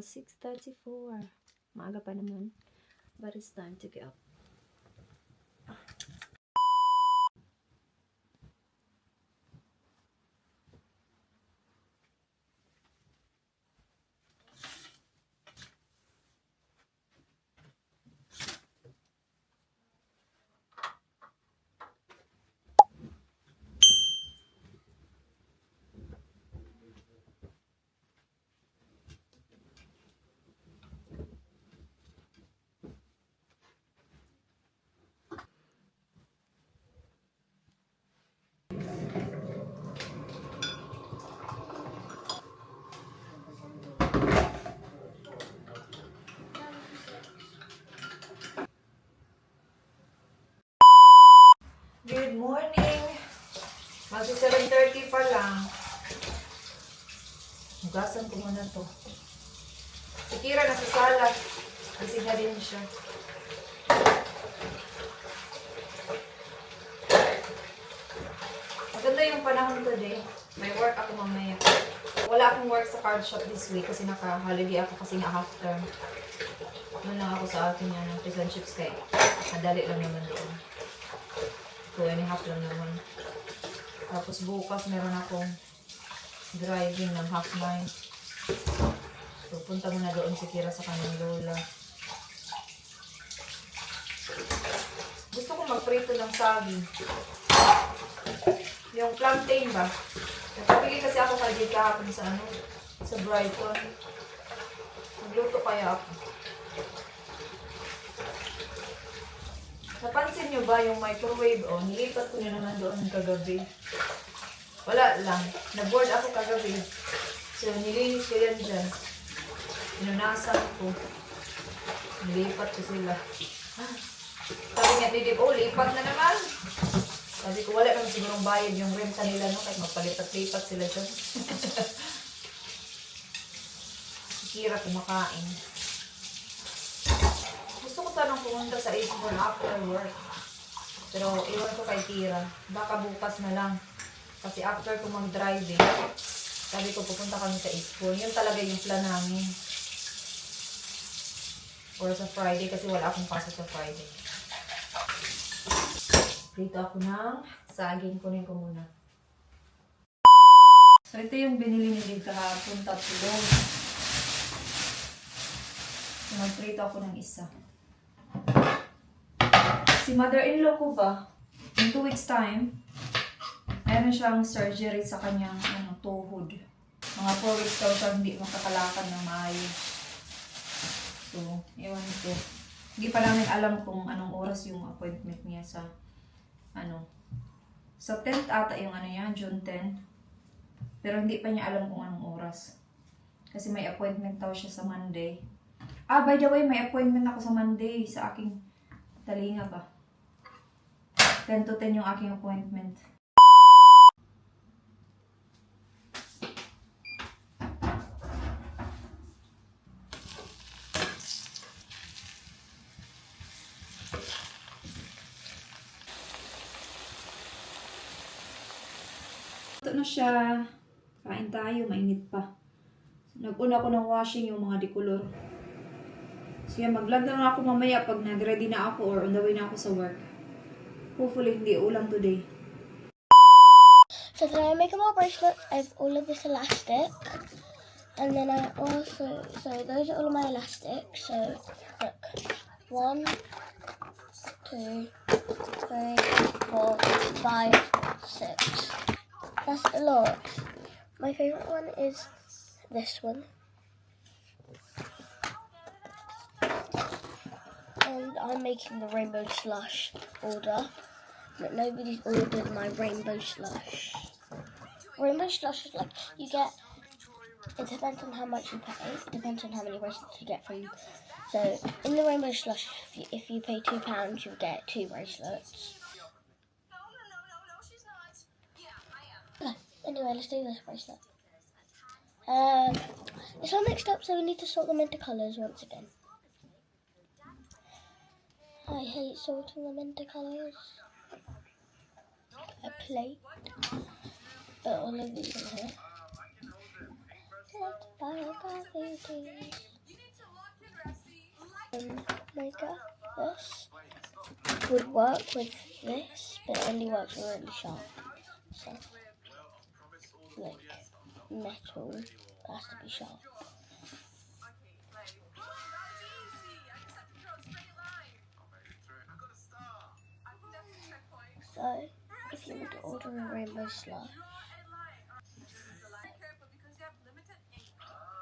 6:34. Maaga pa naman. But it's time to get up. Good morning! Magsi 7:30 pa lang. Hugasan ko muna to. Si Kira nasa sala. Gising na din siya. Maganda yung panahon today. May work ako mamaya. Wala akong work sa card shop this week kasi naka-holiday ako kasi nga half term. Ano lang ako sa akin yan ng fish and chips kaya madali lang naman doon. 2.5 lang naman. Tapos bukas meron akong driving ng 8:30. So punta muna doon si Kira sa kanyang lola. Gusto ko magprito ng saging. Yung plantain ba? Nagpapili kasi ako kay kahapon sa sa Brighton. Magluto kaya ako. Napansin nyo ba yung microwave o? Nilipat ko na naman doon kagabi. Wala lang. Nag-board ako kagabi. So, nilinis ko yan dyan. Pinunasan ko. Nilipat ko sila. Sabi nga, Didip, oh, lipat na naman. Sabi ko, wala naman sigurong bayad yung renta nila, no? Kahit magpalipat-lipat sila dyan. Kira kumakain. Gusto ko sanang pumunta sa Eastbourne after work. Pero iwan ko kay Kira. Baka bukas na lang. Kasi after ko mag-driving, sabi ko pupunta kami sa Eastbourne. Yun talaga yung plan namin. Or sa Friday kasi wala akong pasok sa Friday. Dito ako ng saging. Kunin ko muna. So ito yung binili ni Dave kahapon. 3. So mag-prito ako ng isa. Si mother-in-law ko ba, in 2 weeks time, meron siyang surgery sa kanyang tuhod. Mga 4 weeks daw siya hindi makakalakad ng maayos. So, ewan ko. Hindi pa namin alam kung anong oras yung appointment niya sa sa 10th ata yung June 10. Pero hindi pa niya alam kung anong oras. Kasi may appointment daw siya sa Monday. By the way, may appointment ako sa Monday sa aking talinga ba. 10 to 10 yung aking appointment. Ito na siya. Kain tayo, mainit pa. Nag-una ko ng washing yung mga decolor. So yan, mag-vlog na ako mamaya pag nag-ready na ako or on the way na ako sa work. Hopefully, hindi ulang today. So today I'm making my bracelet. I have all of this elastic. And then I also, so those are all of my elastics. So look, 1, 2, 3, 4, 5, 6. That's a lot. My favourite one is this one. And I'm making the rainbow slush order. But nobody's ordered my rainbow slush. Rainbow slush is like, you get, it depends on how much you pay, it depends on how many bracelets you get from. So, in the rainbow slush, if you pay £2, you'll get 2 bracelets. Okay, anyway, let's do this bracelet. It's all mixed up, so we need to sort them into colours once again. I hate sorting them into colours. A plate. Put all of these in here. Let's buy a coffee, please. maker. This would work with this, but it only works really sharp. So, like metal has to be sharp. So, if you want to order a rainbow slush,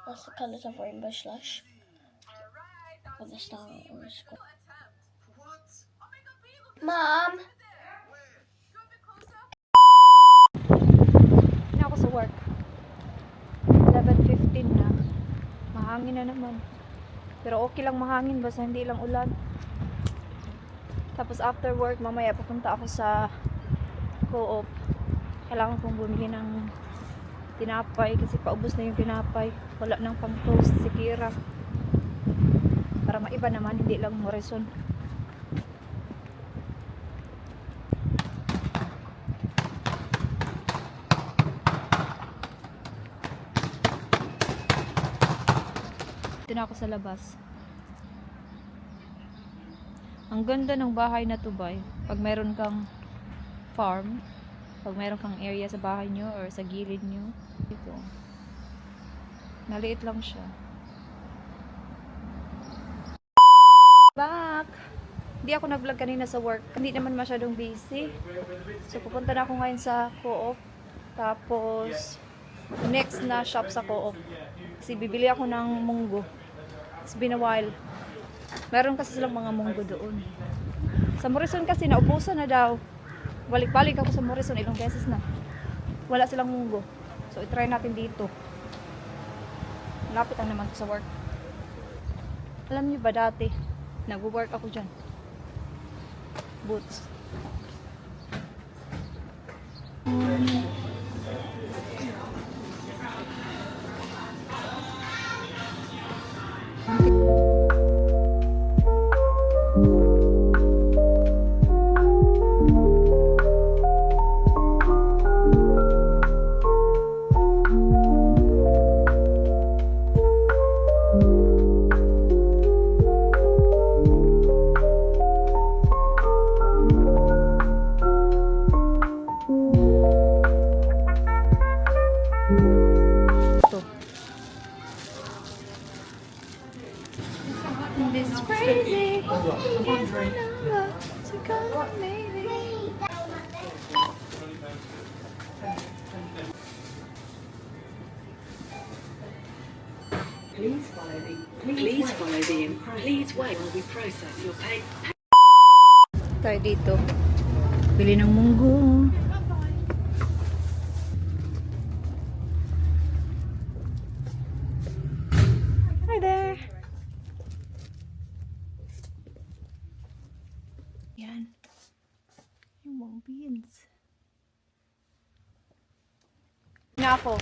that's the colours of rainbow slush with a star or a square. Mom! Na ako sa work. 11:15 na. Mahangin na naman. Pero okay lang mahangin basta hindi lang ulan. Tapos after work, mamaya pupunta ako sa Co-op. Kailangan kong bumili ng tinapay kasi paubos na yung tinapay. Wala nang pang toast si Kira. Para maiba naman, hindi lang Morrison. Dito na ako sa labas. Ang ganda ng bahay na to, bay. Pag meron kang farm, pag meron kang area sa bahay nyo or sa gilid nyo, dito. Maliit lang siya. Back! Hindi ako nag-vlog kanina sa work. Hindi naman masyadong busy. So, pupunta na ako ngayon sa Co-op. Tapos, next na shop sa Co-op. Kasi bibili ako ng munggo. It's been a while. Meron kasi silang mga munggo doon. Sa Morrison kasi naubusan na daw. Balik-balik ako sa Morrison ilang beses na. Wala silang munggo. So, itry natin dito. Lapit lang naman to sa work. Alam niyo ba dati, nag-work ako dyan. Boots. This is crazy. Please follow the Please wait while we process your pay. Tayo dito. Bili ng munggo. Hi there. Yan. Yung mga beans. Na ako.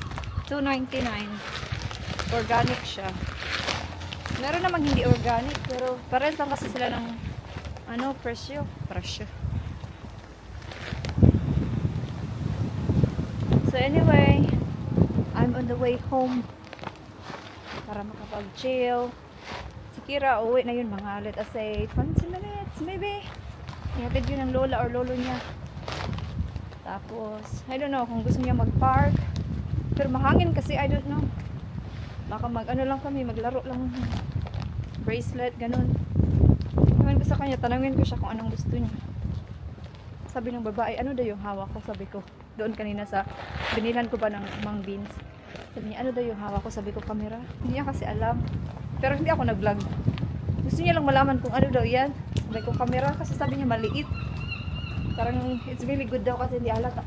$2.99. Organic siya. Meron namang hindi organic, pero parehas lang kasi sila ng presyo. So anyway, I'm on the way home para makapag-chill. Si Kira, uwi na yun mga let us say 20 minutes maybe. Ihatid yun ng lola or lolo niya. Tapos, I don't know kung gusto niya mag-park. Pero mahangin kasi, I don't know. Baka lang kami, maglaro lang. Bracelet, ganun. Ngayon ko sa kanya, tanungin ko siya kung anong gusto niya. Sabi ng babae, ano daw yung hawak ko? Sabi ko, doon kanina sa, binilan ko ba ng mang beans. Sabi niya, ano daw yung hawak ko? Sabi ko, camera. Hindi niya kasi alam. Pero hindi ako nag-vlog. Gusto niya lang malaman kung ano daw yan. Sabi ko, camera. Kasi sabi niya, maliit. Parang, it's really good daw kasi hindi halata.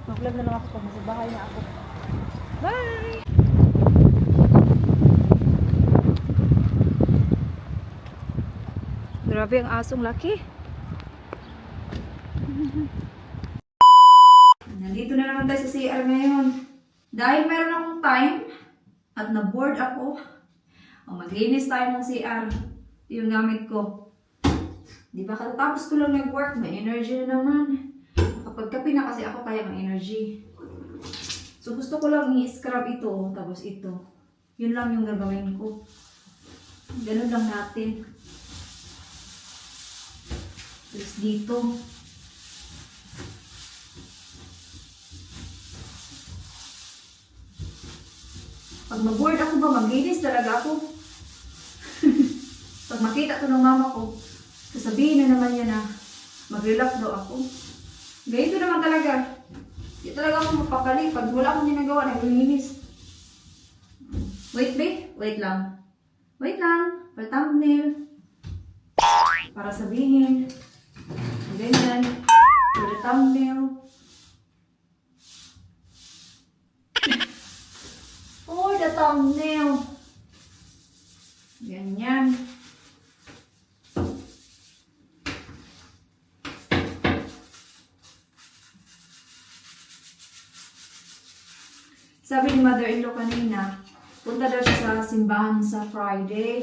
Mag-vlog na lang ako pag nasa bahay na ako. Bye! Grabe ang asong laki. Nandito na naman tayo sa CR ngayon. Dahil meron akong time at na-bored ako, maglinis tayo ng CR. Ito yung gamit ko. Di ba katatapos ko lang nag-work, may energy na naman. Nakapagkapi na kasi ako kaya ng energy. So gusto ko lang i-scrub ito, tapos ito. Yun lang yung gagawin ko. Ganun lang natin. Tapos dito. Pag mag-board ako ba, maglinis talaga ako. Pag makita to ng mama ko, sasabihin na naman niya na mag-relax daw ako. Ganito naman talaga. Hindi talaga ako mapakali. Pag wala akong ginagawa, naglilinis. Wait, babe. Wait lang. Wait lang. For thumbnail. Para sabihin. Ganyan. For the thumbnail. For the thumbnail. Ganyan. Sabi ni mother-in-law kanina, punta daw siya sa simbahan sa Friday.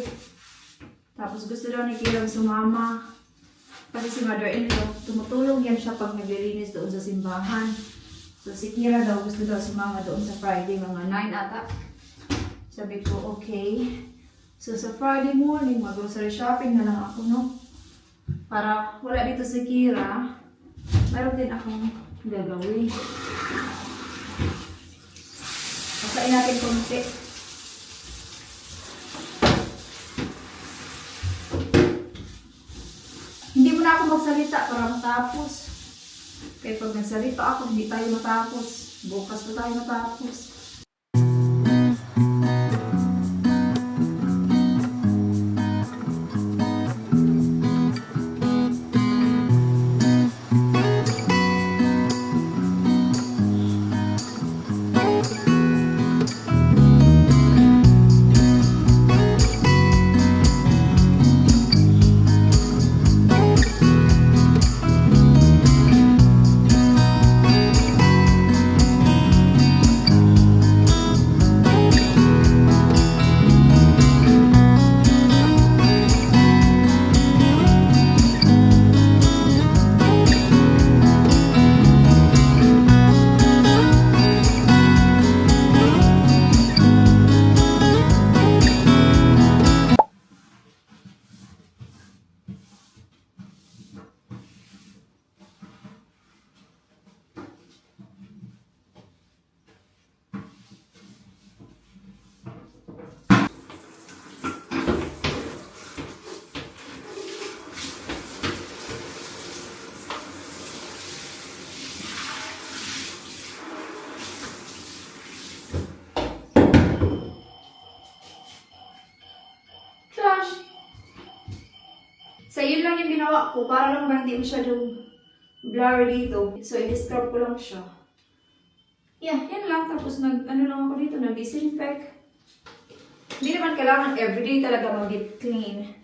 Tapos gusto daw ni Kirang sumama. Kasi si mother-in-law, tumutulong yan siya pag naglilinis doon sa simbahan. So si Kira daw gusto daw sumama doon sa Friday, mga 9 ata. Sabi ko, okay. So sa Friday morning, mag-grocery shopping na lang ako, no? Para wala dito si Kira, mayroon din akong gagawin. Pasain natin konti. Hindi mo na ako magsalita para matapos. Kaya pag nagsalita ako, hindi tayo matapos. Bukas pa tayo matapos. So, yun lang yung ginawa ko para lang ba hindi masyadong blurry dito. So, i-describe ko lang siya. Yeah, yan lang. Tapos, ano lang ako dito, nag-disinfect. Hindi naman kailangan everyday talaga mag-deep clean.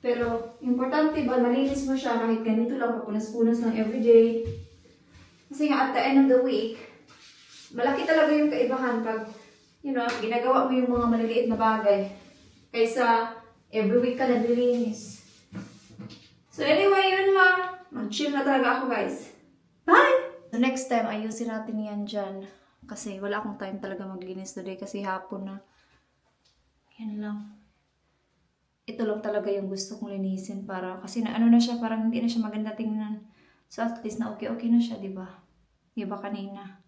Pero, importante ba, malinis mo siya kahit ganito lang, papunas-punas lang everyday. Kasi nga, at the end of the week, malaki talaga yung kaibahan pag, ginagawa mo yung mga maliliit na bagay. Kaysa, every week ka naglilinis. So anyway, yun lang. Mag-chill na talaga ako, guys. Bye! So next time, ayusin natin yan dyan. Kasi wala akong time talaga maglinis today kasi hapon na. Yan lang. Ito lang talaga yung gusto kong linisin para, kasi na ano na siya, parang hindi na siya maganda tingnan. So at least na okay na siya, diba? Iba kanina.